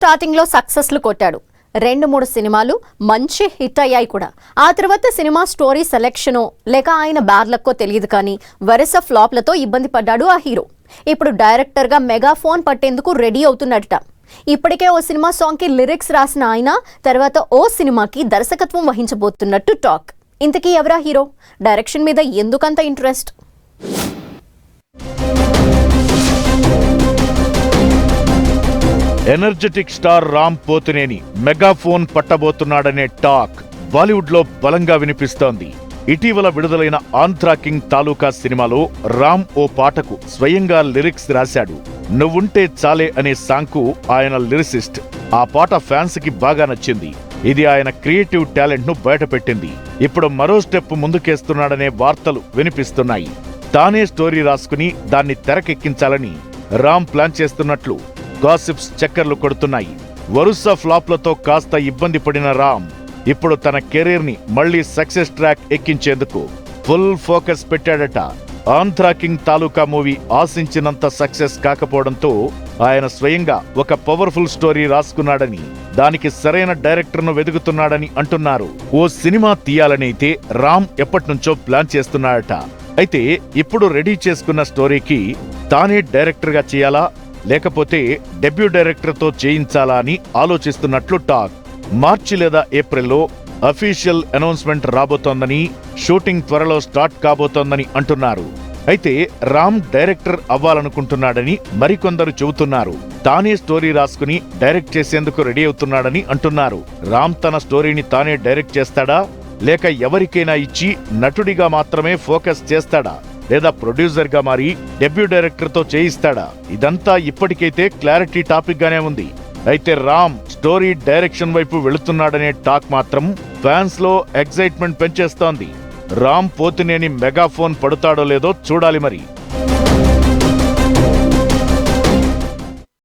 Starting లో సక్సెస్లు కొట్టాడు. 2-3 సినిమాలు మంచి హిట్ అయ్యాయి కూడా. ఆ తర్వాత సినిమా స్టోరీ సెలెక్షనో లేక ఆయన బ్యాడ్ లక్కో తెలియదు కానీ వరుస ఫ్లాప్లతో ఇబ్బంది పడ్డాడు ఆ హీరో. ఇప్పుడు డైరెక్టర్గా మెగాఫోన్ పట్టేందుకు రెడీ అవుతున్నట్ట. ఇప్పటికే ఓ సినిమా సాంగ్కి లిరిక్స్ రాసిన ఆయన తర్వాత ఓ సినిమాకి దర్శకత్వం వహించబోతున్నట్టు టాక్. ఇంతకీ ఎవరా హీరో? డైరెక్షన్ మీద ఎందుకంత interest? Energetic star Ram Pothineni megaphone పట్టబోతున్నాడనే టాక్ బాలీవుడ్ లో బలంగా వినిపిస్తోంది. ఇటీవల విడుదలైన ఆంధ్రా కింగ్ తాలూకా సినిమాలో రామ్ ఓ పాటకు స్వయంగా లిరిక్స్ రాశాడు. నువ్వుంటే చాలే అనే సాంగ్కు ఆయన లిరిసిస్ట్. ఆ పాట ఫ్యాన్స్ కి బాగా నచ్చింది. ఇది ఆయన క్రియేటివ్ టాలెంట్ ను బయటపెట్టింది. ఇప్పుడు మరో స్టెప్ ముందుకేస్తున్నాడనే వార్తలు వినిపిస్తున్నాయి. తానే స్టోరీ రాసుకుని దాన్ని తెరకెక్కించాలని రామ్ ప్లాన్ చేస్తున్నట్లు గాసిప్స్ చక్కర్లు కొడుతున్నాయి. వరుస ఫ్లాప్లతో కాస్త ఇబ్బంది పడిన రామ్ ఇప్పుడు తన కెరీర్ ని మళ్లీ సక్సెస్ ట్రాక్ ఎక్కించేందుకు ఫుల్ ఫోకస్ పెట్టాడట. ఆంధ్రా కింగ్ తాలూకా మూవీ ఆశించినంత సక్సెస్ కాకపోవడంతో ఆయన స్వయంగా ఒక పవర్ఫుల్ స్టోరీ రాసుకున్నాడని, దానికి సరైన డైరెక్టర్ ను వెతుకుతున్నాడని అంటున్నారు. ఓ సినిమా తీయాలనైతే రామ్ ఎప్పటినుంచో ప్లాన్ చేస్తున్నాడట. అయితే ఇప్పుడు రెడీ చేసుకున్న స్టోరీకి తానే డైరెక్టర్ గా చేయాలా లేకపోతే డెబ్యూ డైరెక్టర్ తో చేయించాలా అని ఆలోచిస్తున్నట్లు టాక్. మార్చి లేదా ఏప్రిల్లో అఫీషియల్ అనౌన్స్మెంట్ రాబోతోందని, షూటింగ్ త్వరలో స్టార్ట్ కాబోతోందని అంటున్నారు. అయితే రామ్ డైరెక్టర్ అవ్వాలనుకుంటున్నాడని మరికొందరు చెబుతున్నారు. తానే స్టోరీ రాసుకుని డైరెక్ట్ చేసేందుకు రెడీ అవుతున్నాడని అంటున్నారు. రామ్ తన స్టోరీని తానే డైరెక్ట్ చేస్తాడా లేక ఎవరికైనా ఇచ్చి నటుడిగా మాత్రమే ఫోకస్ చేస్తాడా లేదా ప్రొడ్యూసర్ గా మారి డెబ్యూ డైరెక్టర్ తో చేయిస్తాడా? ఇదంతా ఇప్పటికైతే క్లారిటీ టాపిక్ గానే ఉంది. అయితే రామ్ స్టోరీ డైరెక్షన్ వైపు వెళుతున్నాడనే టాక్ మాత్రం ఫ్యాన్స్ లో ఎక్సైట్మెంట్ పెంచేస్తోంది. రామ్ పోతినేని మెగాఫోన్ పడుతాడో లేదో చూడాలి మరి.